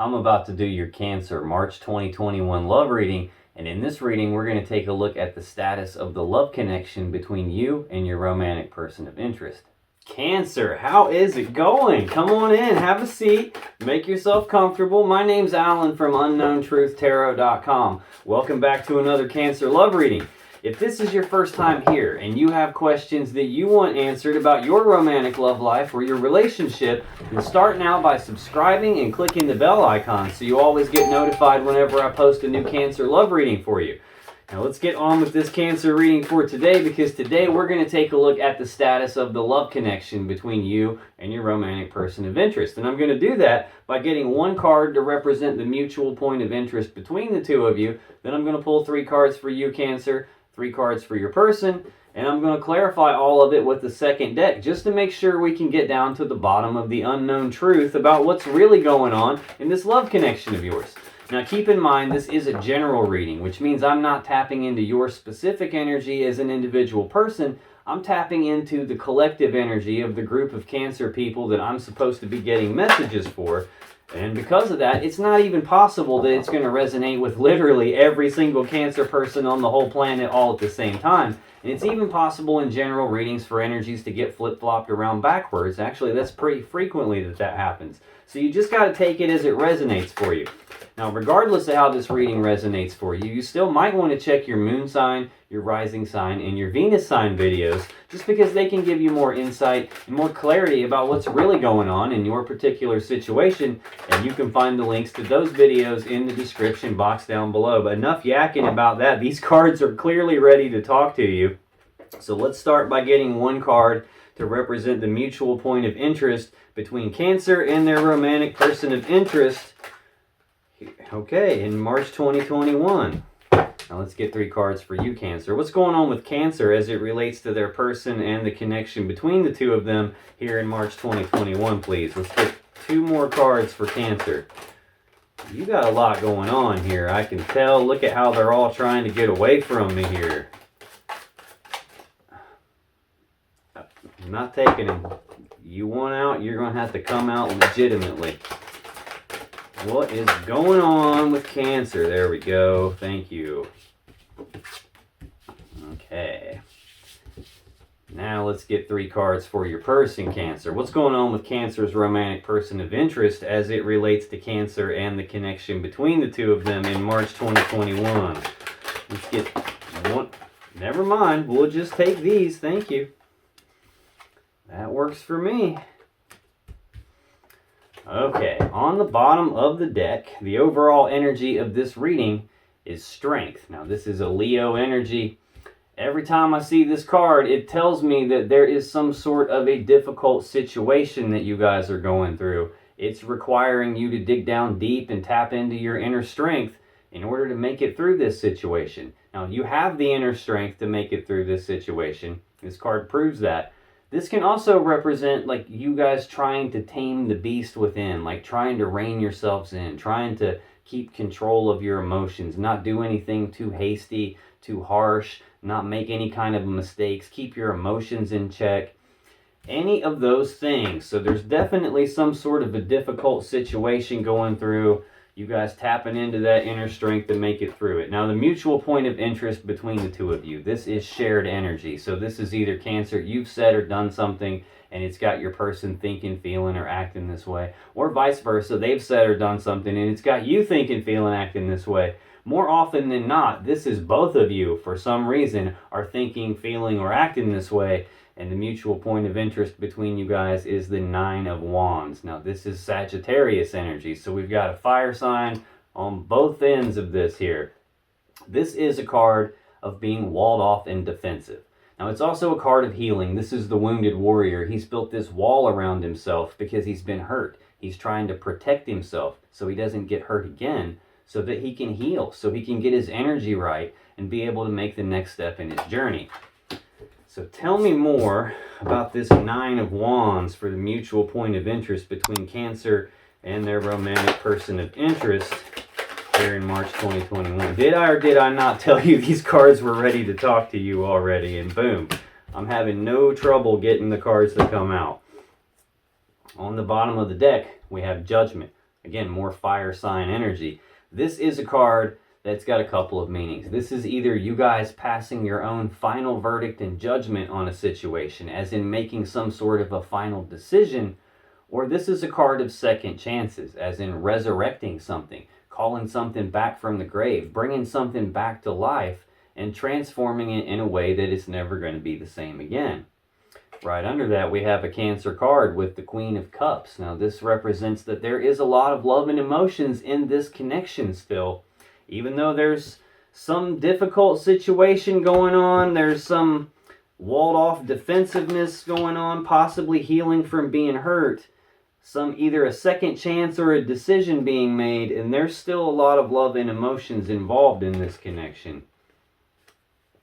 I'm about to do your Cancer March 2021 love reading, and in this reading we're going to take a look at the status of the love connection between you and your romantic person of interest. Cancer, how is it going? Come on in, have a seat, make yourself comfortable. My name's Alan from UnknownTruthTarot.com. Welcome back to another Cancer love reading. If this is your first time here and you have questions that you want answered about your romantic love life or your relationship, then start now by subscribing and clicking the bell icon so you always get notified whenever I post a new Cancer love reading for you. Now let's get on with this Cancer reading for today, because today we're going to take a look at the status of the love connection between you and your romantic person of interest. And I'm going to do that by getting one card to represent the mutual point of interest between the two of you. Then I'm going to pull 3 cards for you, Cancer, 3 cards for your person, and I'm going to clarify all of it with the second deck just to make sure we can get down to the bottom of the unknown truth about what's really going on in this love connection of yours. Now keep in mind, this is a general reading, which means I'm not tapping into your specific energy as an individual person. I'm tapping into the collective energy of the group of Cancer people that I'm supposed to be getting messages for. And because of that, it's not even possible that it's going to resonate with literally every single Cancer person on the whole planet all at the same time. And it's even possible in general readings for energies to get flip-flopped around backwards. Actually, that's pretty frequently that happens. So you just got to take it as it resonates for you. Now, regardless of how this reading resonates for you, you still might want to check your moon sign, your rising sign, and your Venus sign videos, just because they can give you more insight and more clarity about what's really going on in your particular situation. And you can find the links to those videos in the description box down below. But enough yakking about that. These cards are clearly ready to talk to you. So let's start by getting one card to represent the mutual point of interest between Cancer and their romantic person of interest. Okay, in March 2021. Now let's get 3 cards for you, Cancer. What's going on with Cancer as it relates to their person and the connection between the two of them here in March 2021, please? Let's get 2 more cards for Cancer. You got a lot going on here, I can tell. Look at how they're all trying to get away from me here. I'm not taking them. You want out, you're going to have to come out legitimately. What is going on with Cancer? There we go. Thank you. Okay. Now let's get 3 cards for your person, Cancer. What's going on with Cancer's romantic person of interest as it relates to Cancer and the connection between the two of them in March 2021? Let's get one. Never mind. We'll just take these. Thank you. That works for me. Okay, on the bottom of the deck, the overall energy of this reading is strength. Now, this is a Leo energy. Every time I see this card, it tells me that there is some sort of a difficult situation that you guys are going through. It's requiring you to dig down deep and tap into your inner strength in order to make it through this situation. Now, you have the inner strength to make it through this situation. This card proves that. This can also represent like you guys trying to tame the beast within, like trying to rein yourselves in, trying to keep control of your emotions, not do anything too hasty, too harsh, not make any kind of mistakes, keep your emotions in check, any of those things. So there's definitely some sort of a difficult situation going through. You guys tapping into that inner strength to make it through it. Now, the mutual point of interest between the two of you, this is shared energy. So this is either Cancer, you've said or done something, and it's got your person thinking, feeling, or acting this way. Or vice versa, they've said or done something, and it's got you thinking, feeling, acting this way. More often than not, this is both of you, for some reason, are thinking, feeling, or acting this way. And the mutual point of interest between you guys is the 9 of Wands. Now, this is Sagittarius energy, so we've got a fire sign on both ends of this here. This is a card of being walled off and defensive. Now, it's also a card of healing. This is the wounded warrior. He's built this wall around himself because he's been hurt. He's trying to protect himself so he doesn't get hurt again, so that he can heal, so he can get his energy right and be able to make the next step in his journey. So tell me more about this 9 of Wands for the mutual point of interest between Cancer and their romantic person of interest here in March 2021. Did I or did I not tell you these cards were ready to talk to you already? And boom, I'm having no trouble getting the cards to come out. On the bottom of the deck, we have Judgment. Again, more fire sign energy. This is a card that's got a couple of meanings. This is either you guys passing your own final verdict and judgment on a situation, as in making some sort of a final decision, or this is a card of second chances, as in resurrecting something, calling something back from the grave, bringing something back to life, and transforming it in a way that it's never going to be the same again. Right under that, we have a Cancer card with the Queen of Cups. Now, this represents that there is a lot of love and emotions in this connection still. Even though there's some difficult situation going on, there's some walled-off defensiveness going on, possibly healing from being hurt, some either a second chance or a decision being made, and there's still a lot of love and emotions involved in this connection.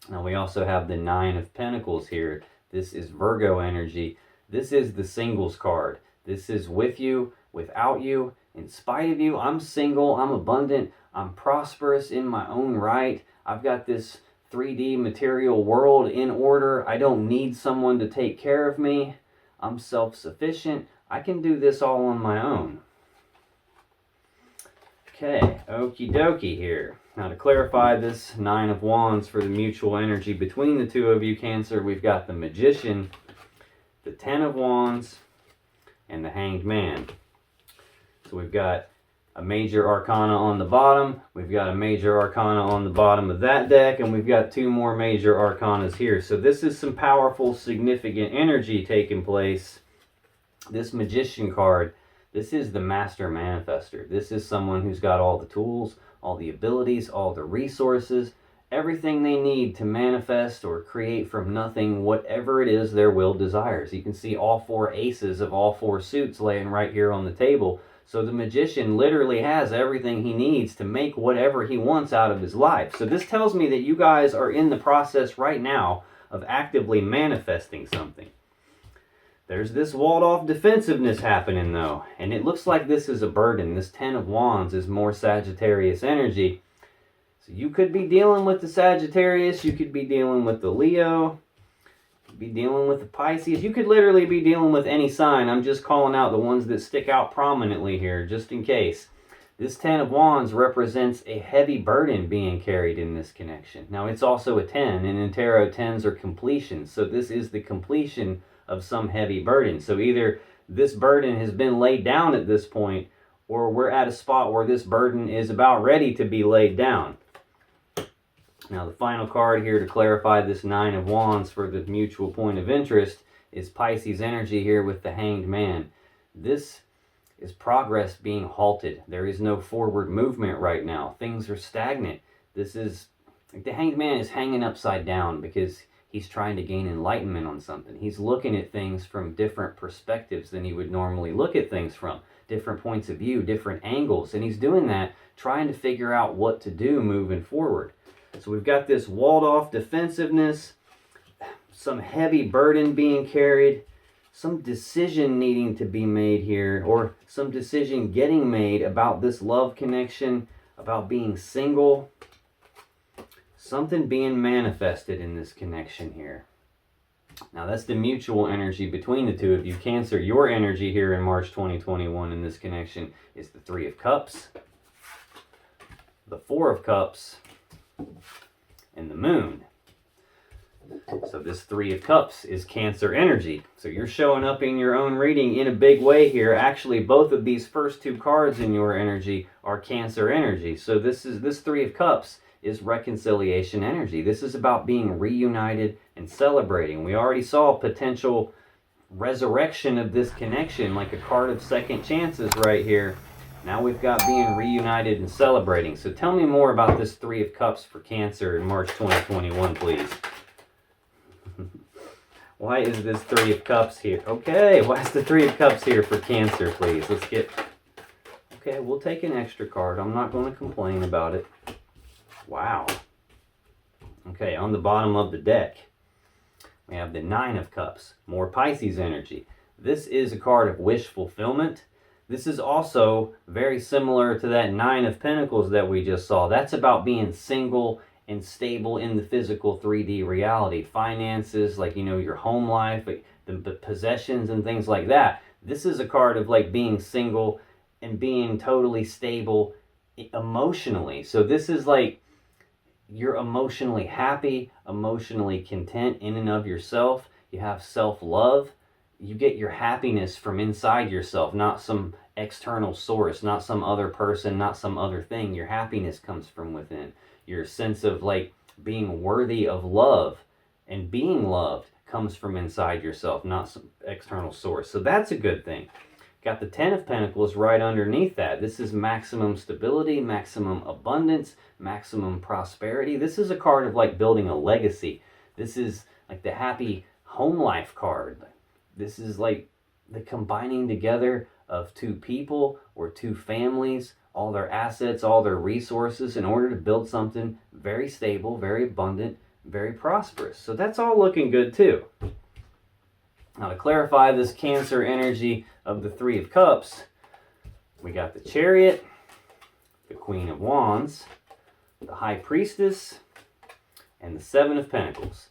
Now, we also have the Nine of Pentacles here. This is Virgo energy. This is the singles card. This is with you, without you, in spite of you. I'm single, I'm abundant, I'm prosperous in my own right. I've got this 3D material world in order. I don't need someone to take care of me. I'm self-sufficient. I can do this all on my own. Okay, okie dokie here. Now, to clarify this Nine of Wands for the mutual energy between the two of you, Cancer, we've got the Magician, the Ten of Wands, and the Hanged Man. So we've got a major arcana on the bottom, we've got a major arcana on the bottom of that deck, and we've got two more major arcanas here. So this is some powerful, significant energy taking place. This Magician card, this is the master manifester. This is someone who's got all the tools, all the abilities, all the resources, everything they need to manifest or create from nothing whatever it is their will desires. You can see all four aces of all four suits laying right here on the table. So the Magician literally has everything he needs to make whatever he wants out of his life. So this tells me that you guys are in the process right now of actively manifesting something. There's this walled-off defensiveness happening, though, and it looks like this is a burden. This Ten of Wands is more Sagittarius energy. So you could be dealing with the Sagittarius, you could be dealing with the Leo, you could be dealing with the Pisces. You could literally be dealing with any sign. I'm just calling out the ones that stick out prominently here, just in case. This Ten of Wands represents a heavy burden being carried in this connection. Now, it's also a 10, and in tarot, 10s are completion. So this is the completion of some heavy burden. So either this burden has been laid down at this point, or we're at a spot where this burden is about ready to be laid down. Now, the final card here to clarify this Nine of Wands for the mutual point of interest is Pisces energy here with the Hanged Man. This is progress being halted. There is no forward movement right now. Things are stagnant. This is, the Hanged Man is hanging upside down because he's trying to gain enlightenment on something. He's looking at things from different perspectives than he would normally look at things from. Different points of view, different angles. And he's doing that, trying to figure out what to do moving forward. So we've got this walled-off defensiveness, some heavy burden being carried, some decision needing to be made here, or some decision getting made about this love connection, about being single. Something being manifested in this connection here. Now, that's the mutual energy between the two of you. Cancer, your energy here in March 2021 in this connection is the Three of Cups, the Four of Cups, and the Moon. So this Three of Cups is Cancer energy. So you're showing up in your own reading in a big way here. Actually, both of these first two cards in your energy are Cancer energy. So this Three of Cups is reconciliation energy. This is about being reunited and celebrating. We already saw potential resurrection of this connection, like a card of second chances right here. Now we've got being reunited and celebrating. So tell me more about this Three of Cups for Cancer in March 2021, please. Why is this Three of Cups here? Okay, why is the Three of Cups here for Cancer, please? Let's get... Okay, we'll take an extra card. I'm not going to complain about it. Wow. Okay, on the bottom of the deck, we have the Nine of Cups, more Pisces energy. This is a card of wish fulfillment. This is also very similar to that Nine of Pentacles that we just saw. That's about being single and stable in the physical 3D reality. Finances, like, you know, your home life, the possessions and things like that. This is a card of like being single and being totally stable emotionally. So this is like you're emotionally happy, emotionally content in and of yourself. You have self-love. You get your happiness from inside yourself, not some external source, not some other person, not some other thing. Your happiness comes from within. Your sense of like being worthy of love and being loved comes from inside yourself, not some external source. So that's a good thing. Got the 10 of Pentacles right underneath that. This is maximum stability, maximum abundance, maximum prosperity. This is a card of like building a legacy. This is like the happy home life card. This is like the combining together of two people or two families, all their assets, all their resources in order to build something very stable, very abundant, very prosperous. So that's all looking good too. Now to clarify this Cancer energy of the Three of Cups, we got the Chariot, the Queen of Wands, the High Priestess, and the Seven of Pentacles.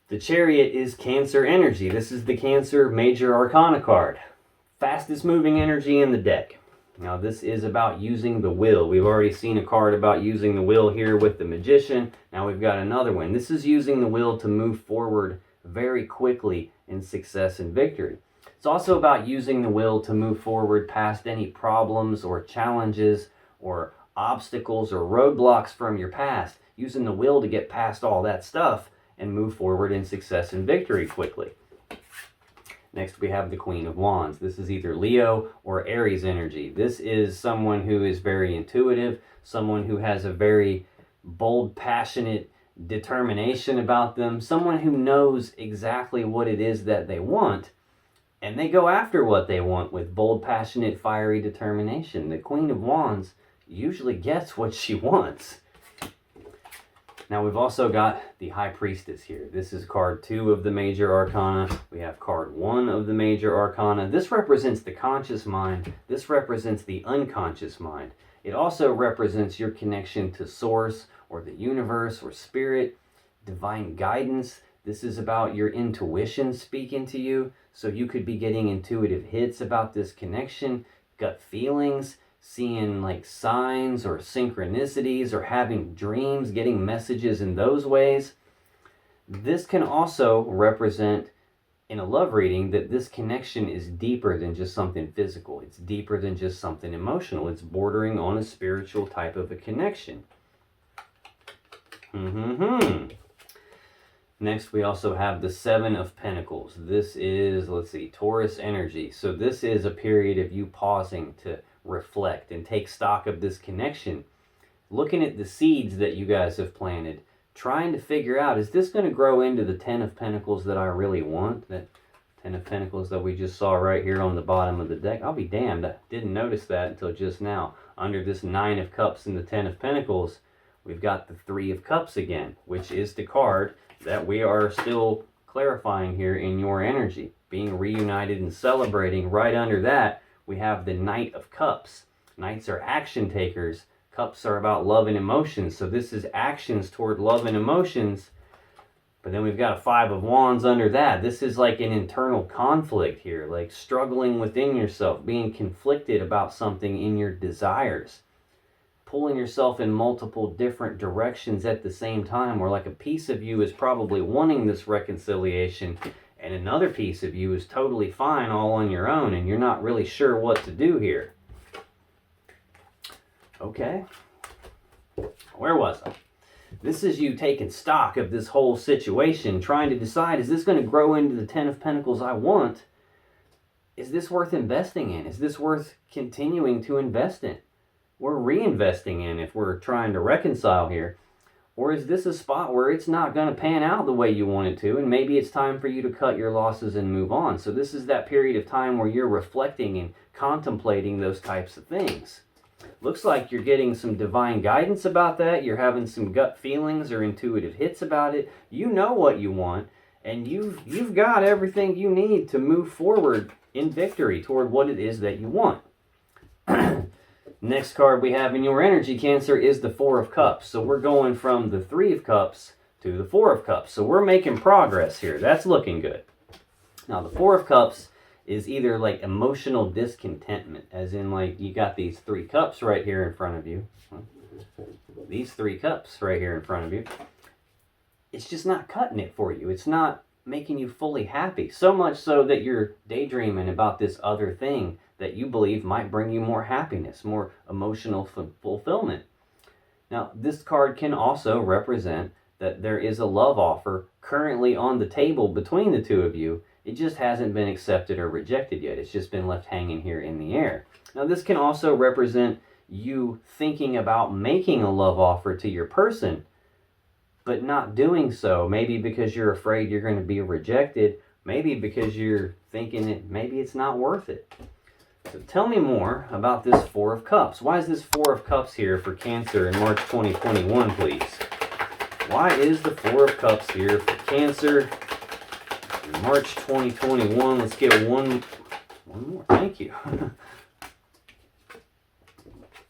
The Chariot is Cancer energy. This is the Cancer Major Arcana card. Fastest moving energy in the deck. Now this is about using the will. We've already seen a card about using the will here with the Magician. Now we've got another one. This is using the will to move forward very quickly in success and victory. It's also about using the will to move forward past any problems or challenges or obstacles or roadblocks from your past. Using the will to get past all that stuff and move forward in success and victory quickly. Next we have the Queen of Wands. This is either Leo or Aries energy. This is someone who is very intuitive, someone who has a very bold, passionate determination about them, someone who knows exactly what it is that they want, and they go after what they want with bold, passionate, fiery determination. The Queen of Wands usually gets what she wants. Now we've also got the High Priestess here. This is card 2 of the Major Arcana. We have card 1 of the Major Arcana. This represents the conscious mind. This represents the unconscious mind. It also represents your connection to Source or the universe or spirit, divine guidance. This is about your intuition speaking to you. So you could be getting intuitive hits about this connection, gut feelings, seeing like signs or synchronicities or having dreams, getting messages in those ways. This can also represent in a love reading that this connection is deeper than just something physical. It's deeper than just something emotional. It's bordering on a spiritual type of a connection. Next, we also have the Seven of Pentacles. This is, let's see, Taurus energy. So this is a period of you pausing to reflect and take stock of this connection, looking at the seeds that you guys have planted, trying to figure out, is this going to grow into the 10 of Pentacles that I really want? That 10 of Pentacles that we just saw right here on the bottom of the deck. I'll be damned, I didn't notice that until just now. Under this 9 of Cups and the 10 of Pentacles, we've got the 3 of Cups again, which is the card that we are still clarifying here in your energy. Being reunited and celebrating. Right under that, we have the Knight of Cups. Knights are action takers. Cups are about love and emotions. So this is actions toward love and emotions. But then we've got a 5 of Wands under that. This is like an internal conflict here. Like struggling within yourself. Being conflicted about something in your desires. Pulling yourself in multiple different directions at the same time. Where like a piece of you is probably wanting this reconciliation. And another piece of you is totally fine all on your own, and you're not really sure what to do here. Okay. Where was I? This is you taking stock of this whole situation, trying to decide, is this going to grow into the 10 of Pentacles I want? Is this worth investing in? Is this worth continuing to invest in? Or reinvesting in if we're trying to reconcile here? Or is this a spot where it's not going to pan out the way you want it to, and maybe it's time for you to cut your losses and move on? So this is that period of time where you're reflecting and contemplating those types of things. Looks like you're getting some divine guidance about that. You're having some gut feelings or intuitive hits about it. You know what you want, and you've got everything you need to move forward in victory toward what it is that you want. Next card we have in your energy, Cancer, is the 4 of Cups. So we're going from the 3 of Cups to the 4 of Cups. So we're making progress here. That's looking good. Now the 4 of Cups is either like emotional discontentment, as in like you got these 3 cups right here in front of you. These 3 cups right here in front of you. It's just not cutting it for you. It's not making you fully happy. So much so that you're daydreaming about this other thing that you believe might bring you more happiness, more emotional fulfillment. Now, this card can also represent that there is a love offer currently on the table between the two of you. It just hasn't been accepted or rejected yet. It's just been left hanging here in the air. Now, this can also represent you thinking about making a love offer to your person, but not doing so. Maybe because you're afraid you're going to be rejected. Maybe because you're thinking that maybe it's not worth it. So tell me more about this 4 of Cups. Why is this 4 of Cups here for Cancer in March 2021, please? Why is the 4 of Cups here for Cancer in March 2021? Let's get one more. Thank you.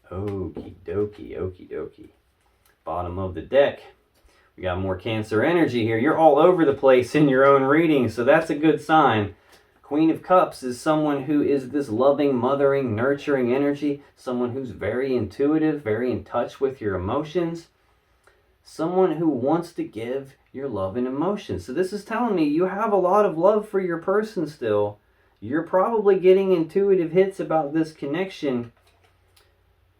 Okie dokie, okie dokie. Bottom of the deck. We got more Cancer energy here. You're all over the place in your own reading, so that's a good sign. Queen of Cups is someone who is this loving, mothering, nurturing energy, someone who's very intuitive, very in touch with your emotions, someone who wants to give your love and emotion. So this is telling me you have a lot of love for your person still. You're probably getting intuitive hits about this connection.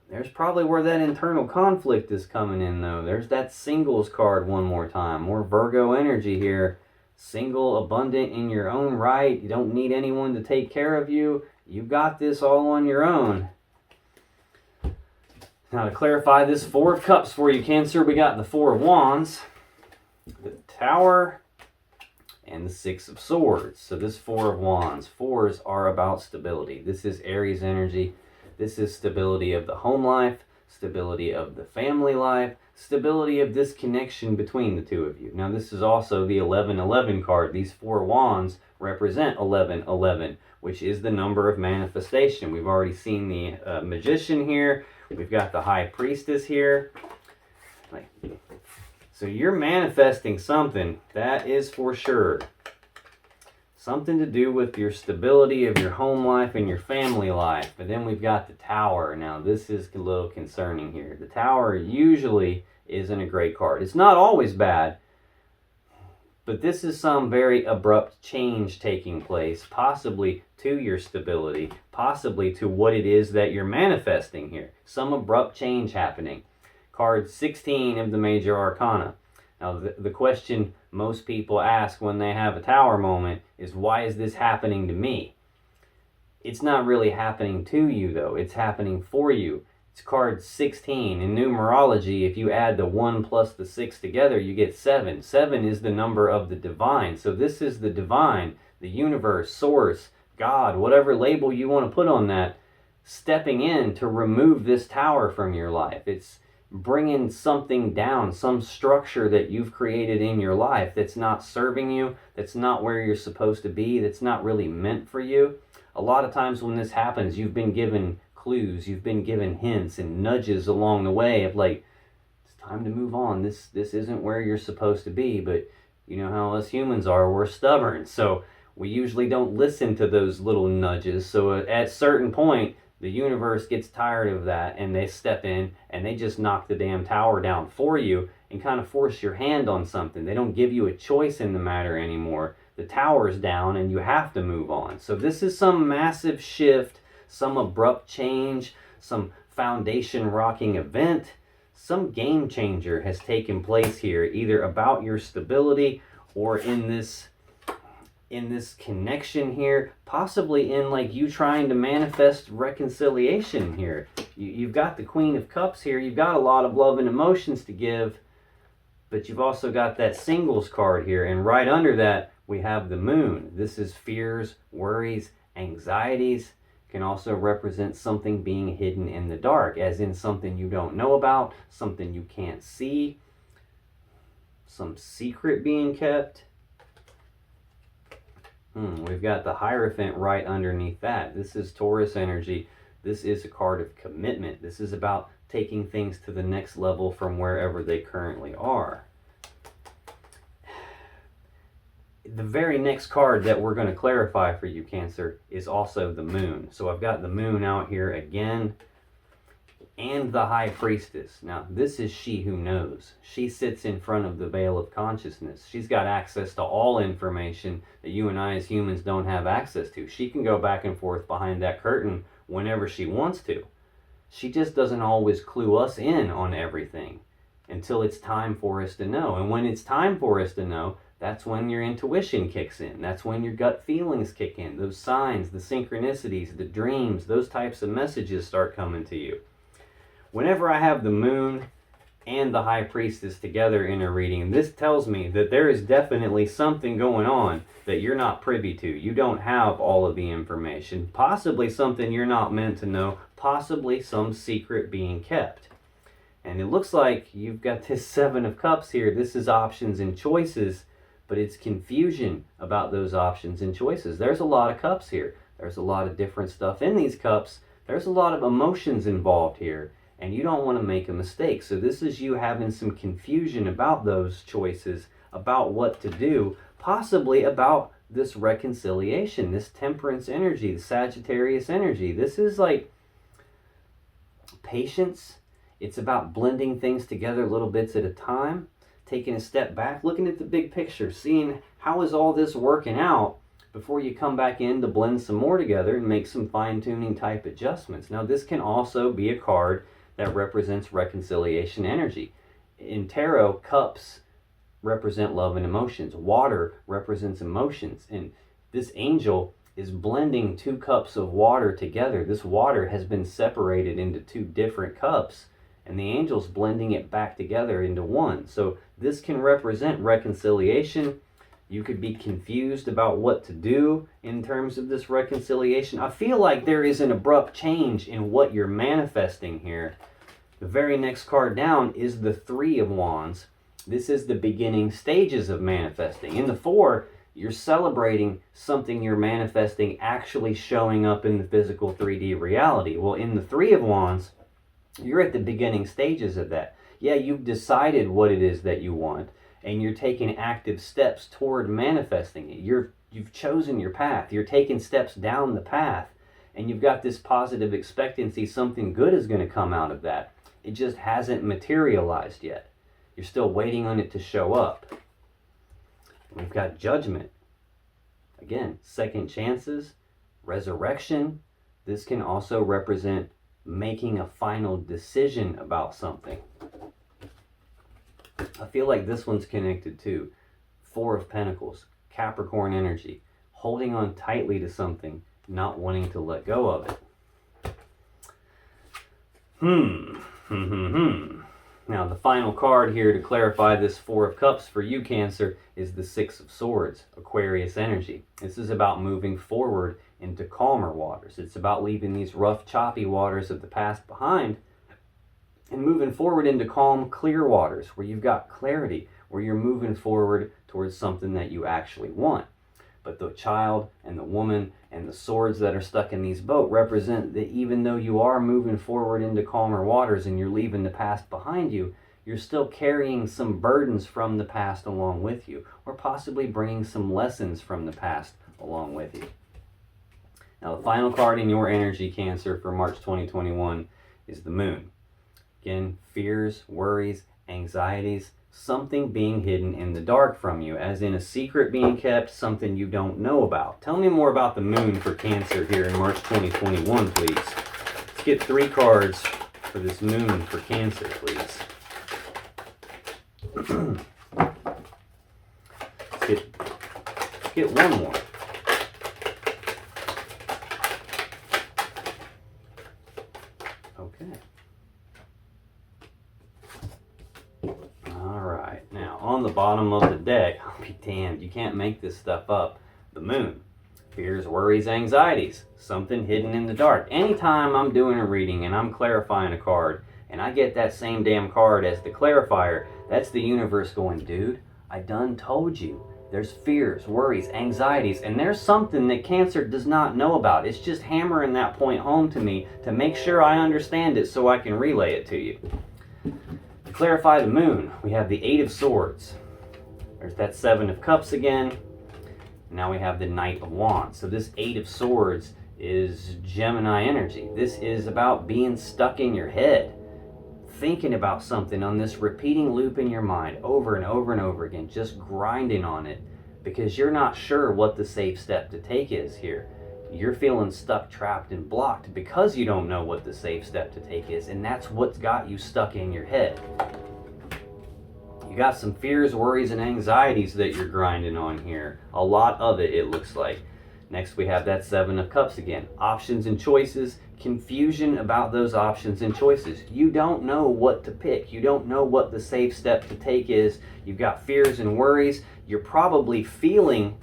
There's probably where that internal conflict is coming in, though. There's that singles card one more time. More Virgo energy here. Single, abundant in your own right. You don't need anyone to take care of you. You got this all on your own. Now to clarify this 4 of Cups for you, Cancer, we got the 4 of Wands, the Tower, and the 6 of Swords. So this 4 of Wands. 4s are about stability. This is Aries energy. This is stability of the home life, stability of the family life, stability of this connection between the two of you. Now this is also the 11-11 card. These 4 wands represent 11-11, which is the number of manifestation. We've already seen the magician here. We've got the high priestess here. So you're manifesting something, that is for sure. Something to do with your stability of your home life and your family life. But then we've got the Tower. Now this is a little concerning here. The Tower usually isn't a great card. It's not always bad, but this is some very abrupt change taking place, possibly to your stability, possibly to what it is that you're manifesting here. Some abrupt change happening. Card 16 of the Major Arcana. Now the question most people ask when they have a Tower moment is, why is this happening to me? It's not really happening to you, though. It's happening for you. It's card 16. In numerology, if you add the 1 plus the 6 together, you get 7. 7 is the number of the divine. So this is the divine, the universe, source, God, whatever label you want to put on that, stepping in to remove this Tower from your life. It's bringing something down, some structure that you've created in your life that's not serving you, that's not where you're supposed to be, that's not really meant for you. A lot of times when this happens, you've been given clues, you've been given hints and nudges along the way of like, it's time to move on. This isn't where you're supposed to be. But you know how us humans are, we're stubborn. So we usually don't listen to those little nudges. So at a certain point, the universe gets tired of that and they step in and they just knock the damn Tower down for you and kind of force your hand on something. They don't give you a choice in the matter anymore. The Tower's down and you have to move on. So this is some massive shift, some abrupt change, some foundation rocking event. Some game changer has taken place here, either about your stability or in this connection here, possibly in like you trying to manifest reconciliation here. You've got the Queen of Cups here. You've got a lot of love and emotions to give, but you've also got that singles card here. And right under that, we have the Moon. This is fears, worries, anxieties. Can also represent something being hidden in the dark, as in something you don't know about, something you can't see, some secret being kept. We've got the Hierophant right underneath that. This is Taurus energy. This is a card of commitment. This is about taking things to the next level from wherever they currently are. The very next card that we're going to clarify for you, Cancer, is also the Moon. So I've got the Moon out here again, and the High Priestess. Now, this is she who knows. She sits in front of the veil of consciousness. She's got access to all information that you and I as humans don't have access to. She can go back and forth behind that curtain whenever she wants to. She just doesn't always clue us in on everything until it's time for us to know. And when it's time for us to know, that's when your intuition kicks in. That's when your gut feelings kick in. Those signs, the synchronicities, the dreams, those types of messages start coming to you. Whenever I have the Moon and the High Priestess together in a reading, this tells me that there is definitely something going on that you're not privy to. You don't have all of the information. Possibly something you're not meant to know. Possibly some secret being kept. And it looks like you've got this Seven of Cups here. This is options and choices, but it's confusion about those options and choices. There's a lot of cups here. There's a lot of different stuff in these cups. There's a lot of emotions involved here. And you don't want to make a mistake. So this is you having some confusion about those choices, about what to do, possibly about this reconciliation, this temperance energy, the Sagittarius energy. This is like patience. It's about blending things together little bits at a time, taking a step back, looking at the big picture, seeing how is all this working out before you come back in to blend some more together and make some fine-tuning type adjustments. Now, this can also be a card that represents reconciliation energy. In tarot, cups represent love and emotions. Water represents emotions. And this angel is blending two cups of water together. This water has been separated into two different cups, and the angel's blending it back together into one. So this can represent reconciliation. You could be confused about what to do in terms of this reconciliation. I feel like there is an abrupt change in what you're manifesting here. The very next card down is the Three of Wands. This is the beginning stages of manifesting. In the Four, you're celebrating something you're manifesting actually showing up in the physical 3D reality. Well, in the Three of Wands, you're at the beginning stages of that. Yeah, you've decided what it is that you want, and you're taking active steps toward manifesting it. You've chosen your path. You're taking steps down the path, and you've got this positive expectancy something good is going to come out of that. It just hasn't materialized yet. You're still waiting on it to show up. We've got Judgment. Again, second chances, resurrection. This can also represent making a final decision about something. I feel like this one's connected to Four of Pentacles, Capricorn energy, holding on tightly to something, not wanting to let go of it. Now, the final card here to clarify this Four of Cups for you, Cancer, is the Six of Swords, Aquarius energy. This is about moving forward into calmer waters. It's about leaving these rough, choppy waters of the past behind and moving forward into calm, clear waters where you've got clarity, where you're moving forward towards something that you actually want. But the child and the woman and the swords that are stuck in these boats represent that even though you are moving forward into calmer waters and you're leaving the past behind you, you're still carrying some burdens from the past along with you, or possibly bringing some lessons from the past along with you. Now, the final card in your energy, Cancer, for March 2021 is the Moon. Again, fears, worries, anxieties, something being hidden in the dark from you, as in a secret being kept, something you don't know about. Tell me more about the Moon for Cancer here in March 2021, please. Let's get 3 cards for this Moon for Cancer, please. Let's get one more. Okay. Alright, now on the bottom of the deck, I'll be damned, you can't make this stuff up. The Moon. Fears, worries, anxieties. Something hidden in the dark. Anytime I'm doing a reading and I'm clarifying a card, and I get that same damn card as the clarifier, that's the universe going, dude, I done told you. There's fears, worries, anxieties, and there's something that Cancer does not know about. It's just hammering that point home to me to make sure I understand it so I can relay it to you. To clarify the Moon, we have the Eight of Swords. There's that Seven of Cups again. Now we have the Knight of Wands. So this Eight of Swords is Gemini energy. This is about being stuck in your head, thinking about something on this repeating loop in your mind over and over and over again, just grinding on it because you're not sure what the safe step to take is here. You're feeling stuck, trapped, and blocked because you don't know what the safe step to take is, and that's what's got you stuck in your head. You got some fears, worries, and anxieties that you're grinding on here. A lot of it looks like. Next, we have that Seven of Cups again. Options and choices, confusion about those options and choices. You don't know what to pick. You don't know what the safe step to take is. You've got fears and worries. You're probably feeling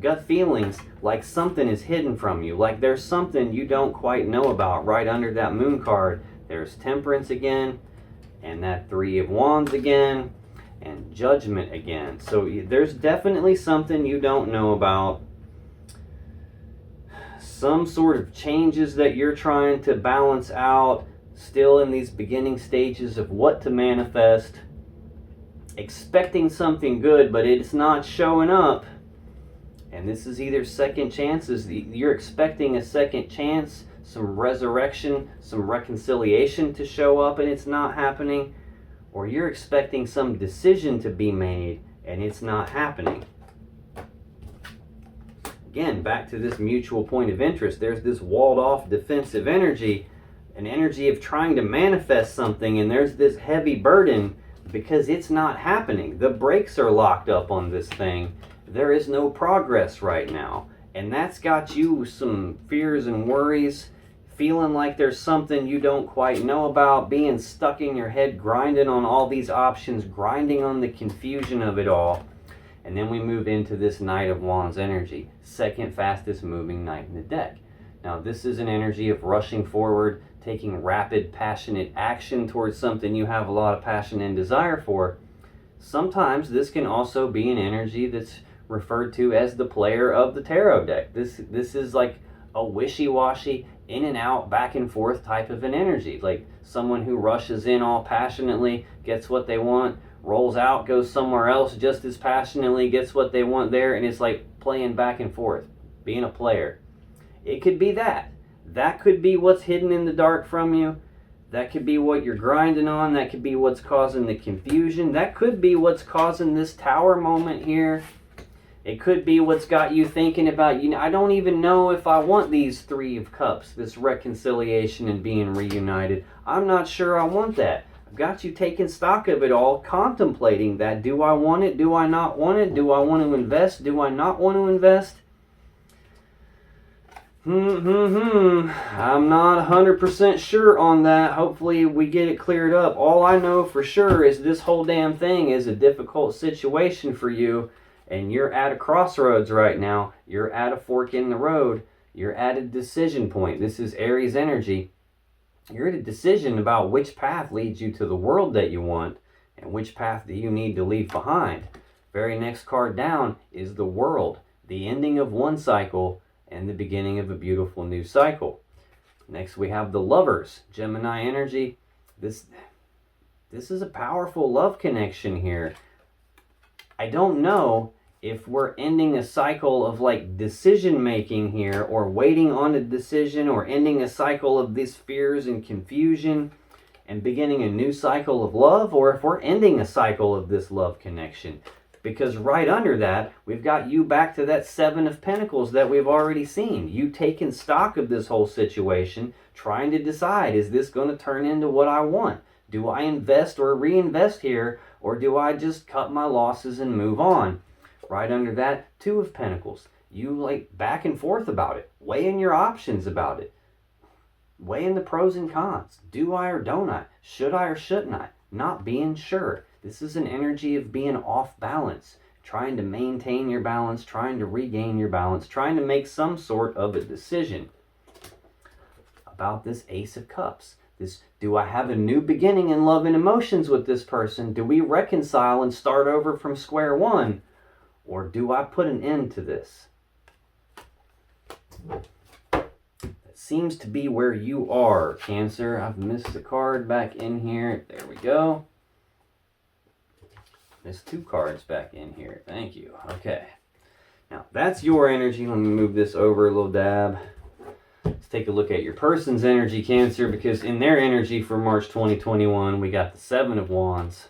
gut feelings like something is hidden from you, like there's something you don't quite know about. Right under that Moon card, there's Temperance again, and that Three of Wands again, and Judgment again. So there's definitely something you don't know about. Some sort of changes that you're trying to balance out, still in these beginning stages of what to manifest. Expecting something good, but it's not showing up. And this is either second chances. You're expecting a second chance, some resurrection, some reconciliation to show up, and it's not happening. Or you're expecting some decision to be made, and it's not happening. Again, back to this mutual point of interest. There's this walled off defensive energy, an energy of trying to manifest something, and there's this heavy burden because it's not happening. The brakes are locked up on this thing. There is no progress right now. And that's got you some fears and worries, feeling like there's something you don't quite know about, being stuck in your head, grinding on all these options, grinding on the confusion of it all. And then we move into this Knight of Wands energy, second fastest moving knight in the deck. Now this is an energy of rushing forward, taking rapid, passionate action towards something you have a lot of passion and desire for. Sometimes this can also be an energy that's referred to as the player of the tarot deck. This is like a wishy-washy, in and out, back and forth type of an energy. Like someone who rushes in all passionately, gets what they want, rolls out, goes somewhere else just as passionately, gets what they want there, and it's like playing back and forth, being a player. It could be that. That could be what's hidden in the dark from you. That could be what you're grinding on. That could be what's causing the confusion. That could be what's causing this tower moment here. It could be what's got you thinking about, I don't even know if I want these Three of Cups, this reconciliation and being reunited. I'm not sure I want that. I've got you taking stock of it all, contemplating that. Do I want it? Do I not want it? Do I want to invest? Do I not want to invest? I'm not 100% sure on that. Hopefully we get it cleared up. All I know for sure is this whole damn thing is a difficult situation for you. And you're at a crossroads right now. You're at a fork in the road. You're at a decision point. This is Aries energy. You're at a decision about which path leads you to the world that you want and which path do you need to leave behind. Very next card down is the World, the ending of one cycle and the beginning of a beautiful new cycle. Next we have the Lovers, Gemini energy. This is a powerful love connection here. I don't know if we're ending a cycle of like decision making here, or waiting on a decision, or ending a cycle of these fears and confusion and beginning a new cycle of love, or if we're ending a cycle of this love connection. Because right under that, we've got you back to that Seven of Pentacles that we've already seen. You taking stock of this whole situation, trying to decide, is this going to turn into what I want? Do I invest or reinvest here, or do I just cut my losses and move on? Right under that, Two of Pentacles. You like back and forth about it, weighing your options about it, weighing the pros and cons. Do I or don't I? Should I or shouldn't I? Not being sure. This is an energy of being off balance, trying to maintain your balance, trying to regain your balance, trying to make some sort of a decision. About this Ace of Cups. Do I have a new beginning in love and emotions with this person? Do we reconcile and start over from square one? Or do I put an end to this? That seems to be where you are, Cancer. I've missed the card back in here. There we go. Missed two cards back in here. Thank you. Okay. Now, that's your energy. Let me move this over a little dab. Let's take a look at your person's energy, Cancer, because in their energy for March 2021, we got the Seven of Wands,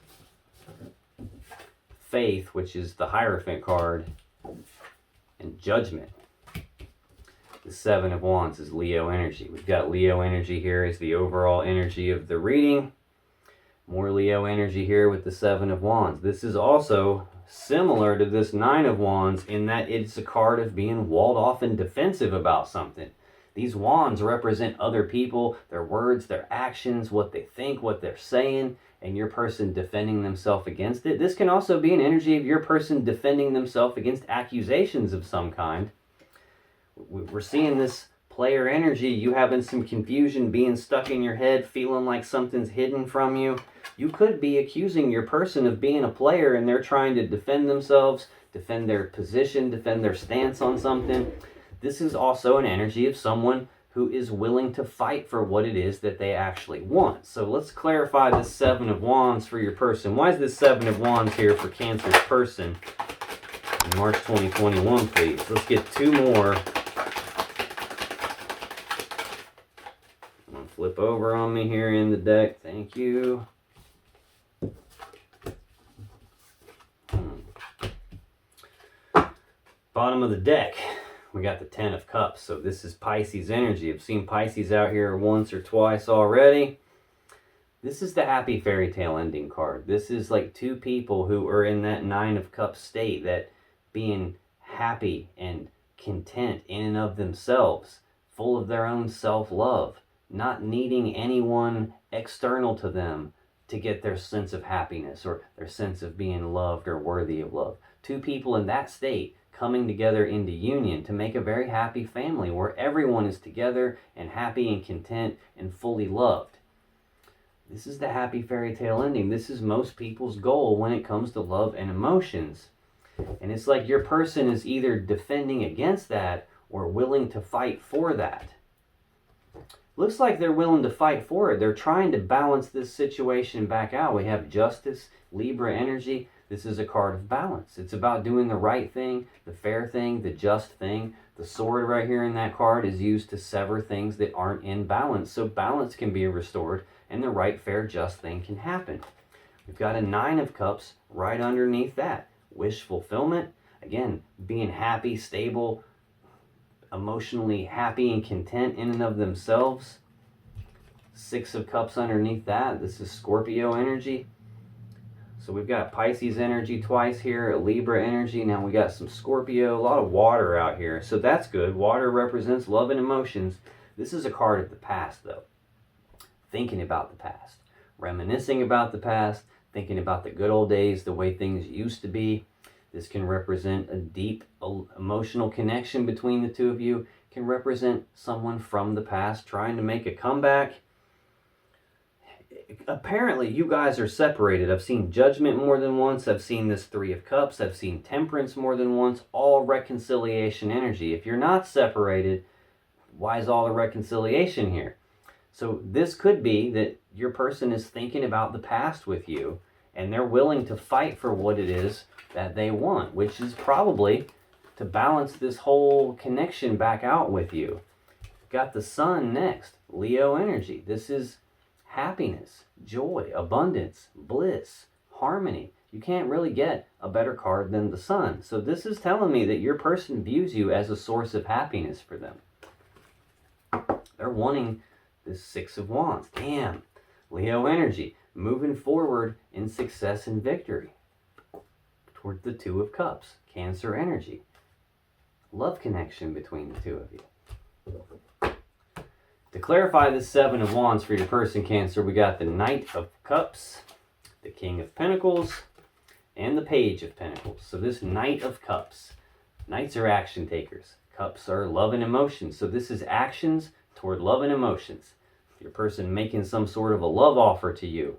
Faith, which is the Hierophant card, and Judgment. The Seven of Wands is Leo energy. We've got Leo energy here as the overall energy of the reading. More Leo energy here with the Seven of Wands. This is also similar to this Nine of Wands in that it's a card of being walled off and defensive about something. These wands represent other people, their words, their actions, what they think, what they're saying, and your person defending themselves against it. This can also be an energy of your person defending themselves against accusations of some kind. We're seeing this player energy, you having some confusion, being stuck in your head, feeling like something's hidden from you. You could be accusing your person of being a player and they're trying to defend themselves, defend their position, defend their stance on something. This is also an energy of someone who is willing to fight for what it is that they actually want. So let's clarify this Seven of Wands for your person. Why is this Seven of Wands here for Cancer's person in March 2021, please? Let's get two more. Flip over on me here in the deck. Thank you. Bottom of the deck, we got the Ten of Cups. So this is Pisces energy. I've seen Pisces out here once or twice already. This is the happy fairy tale ending card. This is like two people who are in that Nine of Cups state, that being happy and content in and of themselves, full of their own self-love, not needing anyone external to them to get their sense of happiness or their sense of being loved or worthy of love. Two people in that state coming together into union to make a very happy family where everyone is together and happy and content and fully loved. This is the happy fairy tale ending. This is most people's goal when it comes to love and emotions. And it's like your person is either defending against that or willing to fight for that. Looks like they're willing to fight for it. They're trying to balance this situation back out. We have Justice, Libra energy. This is a card of balance. It's about doing the right thing, the fair thing, the just thing. The sword right here in that card is used to sever things that aren't in balance. So balance can be restored and the right, fair, just thing can happen. We've got a Nine of Cups right underneath that. Wish fulfillment. Again, being happy, stable, emotionally happy and content in and of themselves. Six of Cups underneath that. This is Scorpio energy. So we've got Pisces energy twice here, a Libra energy. Now we got some Scorpio, a lot of water out here. So that's good. Water represents love and emotions. This is a card of the past though. Thinking about the past, reminiscing about the past, thinking about the good old days, the way things used to be. This can represent a deep emotional connection between the two of you. It can represent someone from the past trying to make a comeback. Apparently, you guys are separated. I've seen Judgment more than once. I've seen this Three of Cups. I've seen Temperance more than once. All reconciliation energy. If you're not separated, why is all the reconciliation here? So this could be that your person is thinking about the past with you, and they're willing to fight for what it is that they want, which is probably to balance this whole connection back out with you. Got the Sun next, Leo energy. This is happiness, joy, abundance, bliss, harmony. You can't really get a better card than the Sun. So this is telling me that your person views you as a source of happiness for them. They're wanting this Six of Wands. Damn, Leo energy. Moving forward in success and victory toward the Two of Cups, Cancer energy. Love connection between the two of you. To clarify this Seven of Wands for your person, Cancer, we got the Knight of Cups, the King of Pentacles, and the Page of Pentacles. So this Knight of Cups. Knights are action takers. Cups are love and emotions. So this is actions toward love and emotions. Your person making some sort of a love offer to you.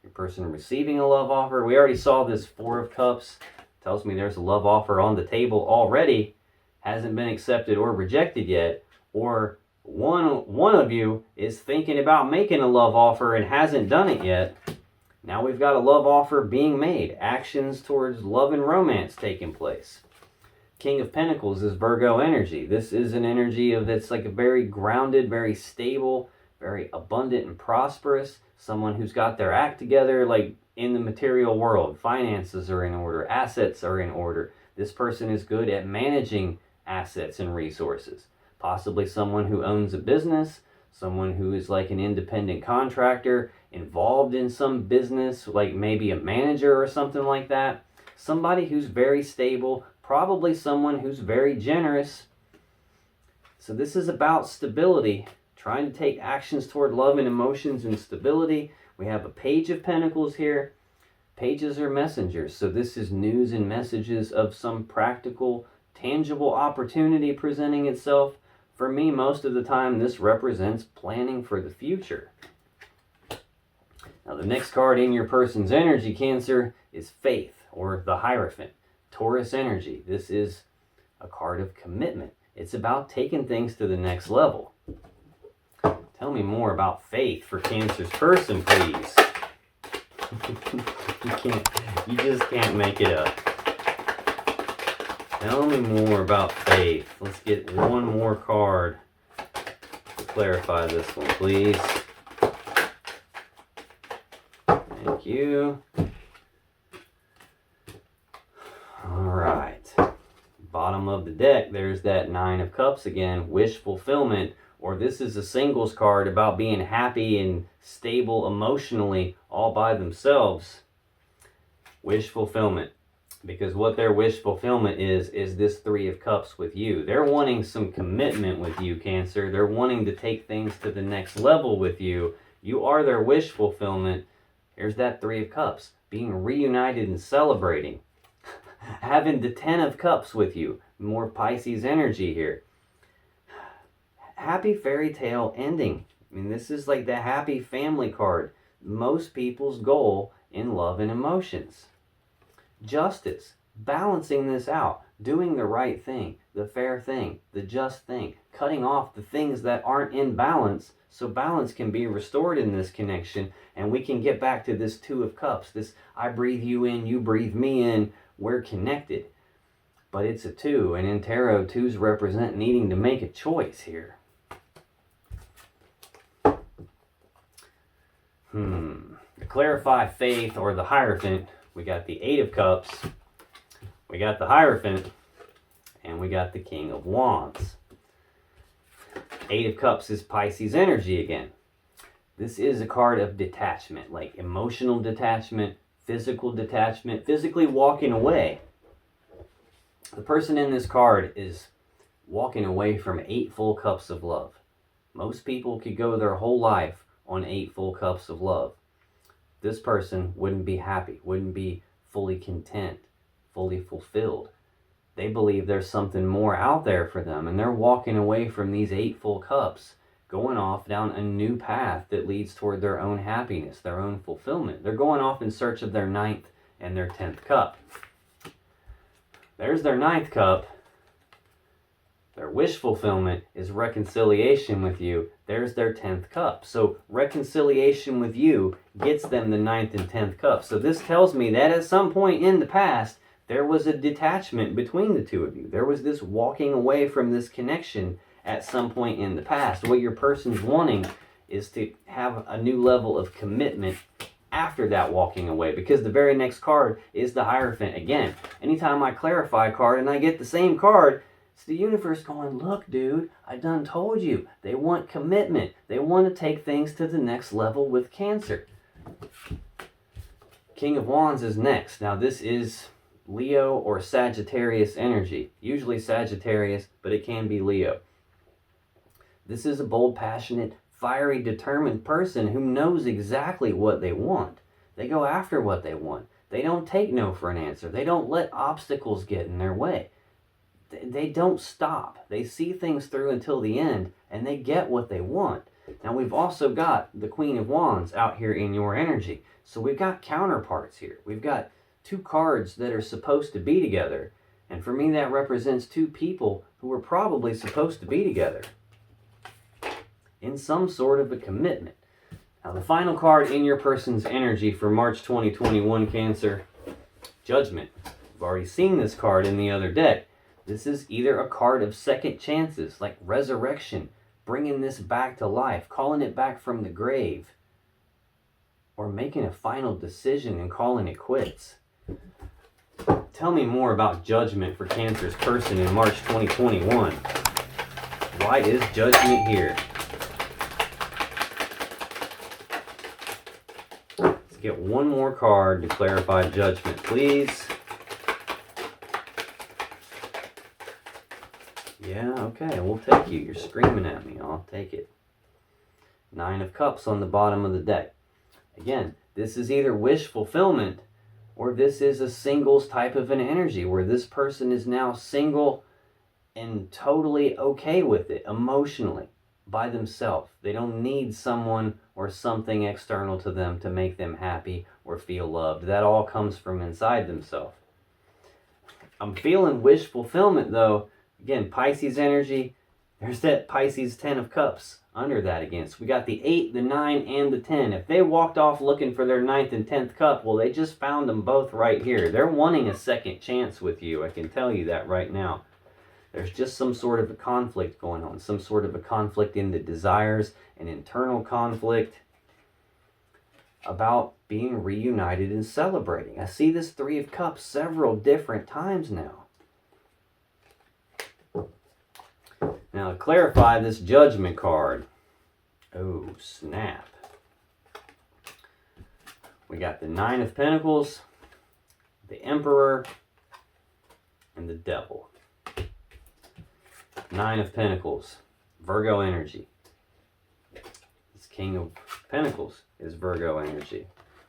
Your person receiving a love offer. We already saw this Four of Cups. Tells me there's a love offer on the table already. Hasn't been accepted or rejected yet. Or one of you is thinking about making a love offer and hasn't done it yet. Now we've got a love offer being made. Actions towards love and romance taking place. King of Pentacles is Virgo energy. This is an energy that's like a very grounded, very stable, very abundant and prosperous. Someone who's got their act together, like in the material world. Finances are in order. Assets are in order. This person is good at managing assets and resources. Possibly someone who owns a business, someone who is like an independent contractor, involved in some business, like maybe a manager or something like that. Somebody who's very stable, probably someone who's very generous. So this is about stability, trying to take actions toward love and emotions and stability. We have a Page of Pentacles here. Pages are messengers, so this is news and messages of some practical, tangible opportunity presenting itself. For me, most of the time, this represents planning for the future. Now, the next card in your person's energy, Cancer, is Faith, or the Hierophant. Taurus energy. This is a card of commitment. It's about taking things to the next level. Tell me more about faith for Cancer's person, please. You just can't make it up. Tell me more about faith. Let's get one more card to clarify this one, please. Thank you. Alright. Bottom of the deck, there's that Nine of Cups again. Wish fulfillment. Or this is a singles card about being happy and stable emotionally all by themselves. Wish fulfillment. Because what their wish fulfillment is this Three of Cups with you. They're wanting some commitment with you, Cancer. They're wanting to take things to the next level with you. You are their wish fulfillment. Here's that Three of Cups. Being reunited and celebrating. Having the Ten of Cups with you. More Pisces energy here. Happy fairy tale ending. I mean, this is like the happy family card. Most people's goal in love and emotions. Justice. Balancing this out. Doing the right thing. The fair thing. The just thing. Cutting off the things that aren't in balance so balance can be restored in this connection and we can get back to this Two of Cups. This I breathe you in, you breathe me in. We're connected. But it's a two, and in tarot, twos represent needing to make a choice here. To clarify faith or the Hierophant, we got the Eight of Cups, we got the Hierophant, and we got the King of Wands. Eight of Cups is Pisces energy again. This is a card of detachment, like emotional detachment, physically walking away. The person in this card is walking away from 8 full cups of love. Most people could go their whole life on 8 full cups of love. This person wouldn't be happy, wouldn't be fully content, fully fulfilled. They believe there's something more out there for them, and they're walking away from these 8 full cups, going off down a new path that leads toward their own happiness, their own fulfillment. They're going off in search of their 9th and their 10th cup. There's their 9th cup. Their wish fulfillment is reconciliation with you. There's their 10th cup. So reconciliation with you gets them the 9th and 10th cup. So this tells me that at some point in the past, there was a detachment between the two of you. There was this walking away from this connection at some point in the past. What your person's wanting is to have a new level of commitment after that walking away, because the very next card is the Hierophant again. Anytime I clarify a card and I get the same card, it's the universe going, look, dude, I done told you. They want commitment. They want to take things to the next level with Cancer. King of Wands is next. Now this is Leo or Sagittarius energy. Usually Sagittarius, but it can be Leo. This is a bold, passionate, fiery, determined person who knows exactly what they want. They go after what they want. They don't take no for an answer. They don't let obstacles get in their way. They don't stop. They see things through until the end, and they get what they want. Now, we've also got the Queen of Wands out here in your energy. So we've got counterparts here. We've got 2 cards that are supposed to be together. And for me, that represents 2 people who are probably supposed to be together in some sort of a commitment. Now, the final card in your person's energy for March 2021, Cancer, Judgment. We've already seen this card in the other deck. This is either a card of second chances, like resurrection, bringing this back to life, calling it back from the grave, or making a final decision and calling it quits. Tell me more about judgment for Cancer's person in March 2021. Why is judgment here? Let's get one more card to clarify judgment, please. Yeah, okay, we'll take you. You're screaming at me. I'll take it. 9 of Cups on the bottom of the deck. Again, this is either wish fulfillment or this is a singles type of an energy where this person is now single and totally okay with it emotionally by themselves. They don't need someone or something external to them to make them happy or feel loved. That all comes from inside themselves. I'm feeling wish fulfillment though. Again, Pisces energy, there's that Pisces 10 of Cups under that again. So we got the 8, the 9, and the 10. If they walked off looking for their 9th and 10th cup, well, they just found them both right here. They're wanting a second chance with you. I can tell you that right now. There's just some sort of a conflict going on, some sort of a conflict in the desires, an internal conflict about being reunited and celebrating. I see this 3 of Cups several different times now. Now to clarify this judgment card. Oh, snap. We got the 9 of Pentacles, the Emperor, and the Devil. 9 of Pentacles, Virgo energy. This King of Pentacles is Virgo energy.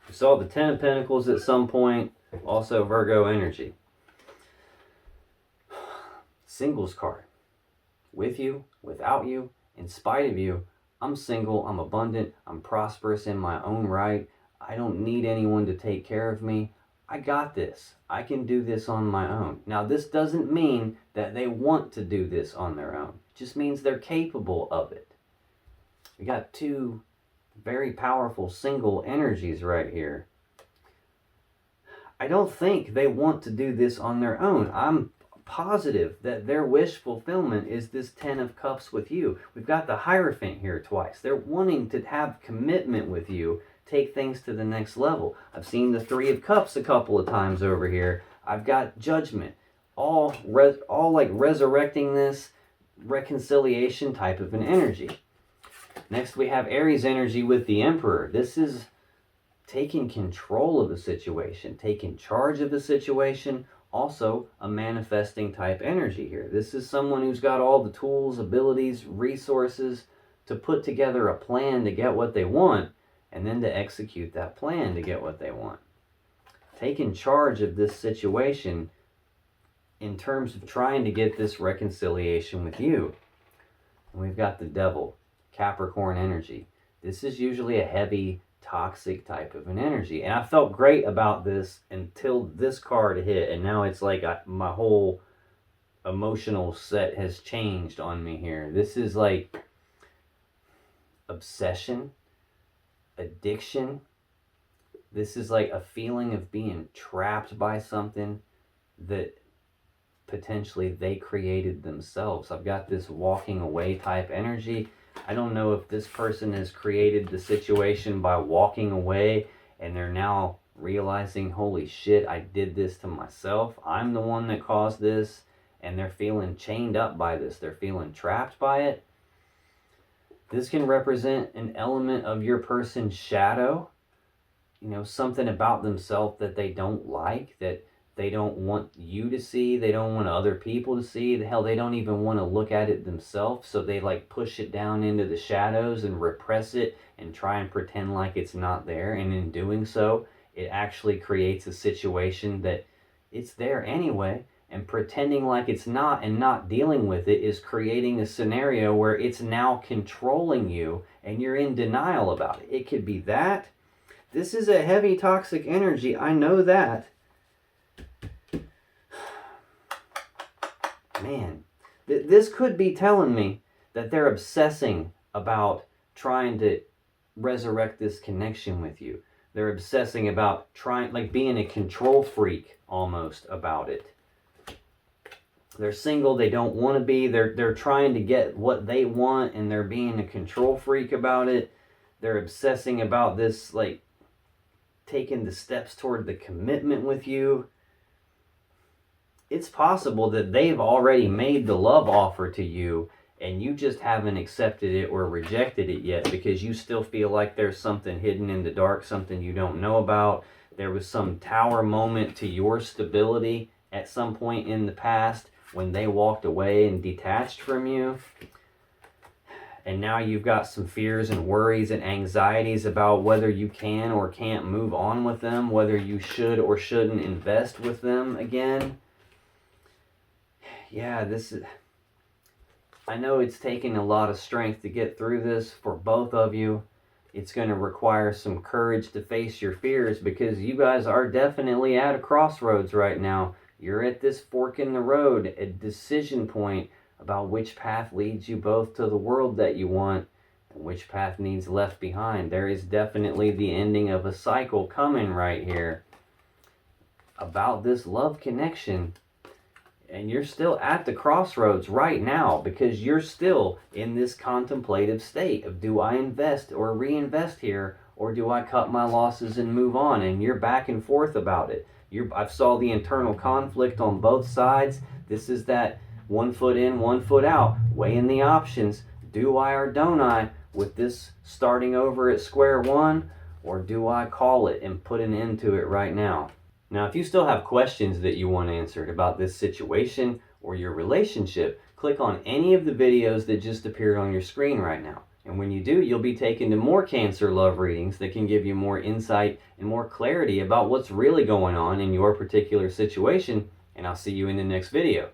We saw the 10 of Pentacles at some point, also Virgo energy. Singles card. With you, without you, in spite of you, I'm single, I'm abundant, I'm prosperous in my own right. I don't need anyone to take care of me. I got this. I can do this on my own. Now, this doesn't mean that they want to do this on their own. It just means they're capable of it. We got 2 very powerful single energies right here. I don't think they want to do this on their own. I'm positive that their wish fulfillment is this 10 of Cups with you. We've got the Hierophant here twice. They're wanting to have commitment with you, take things to the next level. I've seen the 3 of Cups a couple of times over here. I've got Judgment, all like resurrecting this reconciliation type of an energy. Next we have Aries energy with the Emperor. This is taking control of the situation, taking charge of the situation. Also a manifesting type energy here. This is someone who's got all the tools, abilities, resources to put together a plan to get what they want and then to execute that plan to get what they want. Taking charge of this situation in terms of trying to get this reconciliation with you. And we've got the Devil, Capricorn energy. This is usually a heavy, toxic type of an energy. And I felt great about this until this card hit. And now it's like my whole emotional set has changed on me here. This is like obsession, addiction. This is like a feeling of being trapped by something that potentially they created themselves. I've got this walking away type energy. I don't know if this person has created the situation by walking away and they're now realizing, holy shit, I did this to myself. I'm the one that caused this, and they're feeling chained up by this. They're feeling trapped by it. This can represent an element of your person's shadow. You know, something about themselves that they don't like, that they don't want you to see, they don't want other people to see. The hell, they don't even want to look at it themselves, so they like push it down into the shadows and repress it and try and pretend like it's not there. And in doing so, it actually creates a situation that it's there anyway, and pretending like it's not and not dealing with it is creating a scenario where it's now controlling you and you're in denial about it. It could be that. This is a heavy toxic energy, I know that. Man, this could be telling me that they're obsessing about trying to resurrect this connection with you. They're obsessing about trying, like being a control freak almost about it. They're single, they don't want to be, they're trying to get what they want, and they're being a control freak about it. They're obsessing about this, like taking the steps toward the commitment with you. It's possible that they've already made the love offer to you and you just haven't accepted it or rejected it yet because you still feel like there's something hidden in the dark, something you don't know about. There was some tower moment to your stability at some point in the past when they walked away and detached from you. And now you've got some fears and worries and anxieties about whether you can or can't move on with them, whether you should or shouldn't invest with them again. Yeah, I know it's taking a lot of strength to get through this for both of you. It's going to require some courage to face your fears because you guys are definitely at a crossroads right now. You're at this fork in the road, a decision point about which path leads you both to the world that you want and which path needs left behind. There is definitely the ending of a cycle coming right here about this love connection. And you're still at the crossroads right now because you're still in this contemplative state of, do I invest or reinvest here, or do I cut my losses and move on? And you're back and forth about it. I saw the internal conflict on both sides. This is that 1 foot in, 1 foot out, weighing the options. Do I or don't I, with this starting over at square one, or do I call it and put an end to it right now? Now, if you still have questions that you want answered about this situation or your relationship, click on any of the videos that just appeared on your screen right now. And when you do, you'll be taken to more Cancer love readings that can give you more insight and more clarity about what's really going on in your particular situation. And I'll see you in the next video.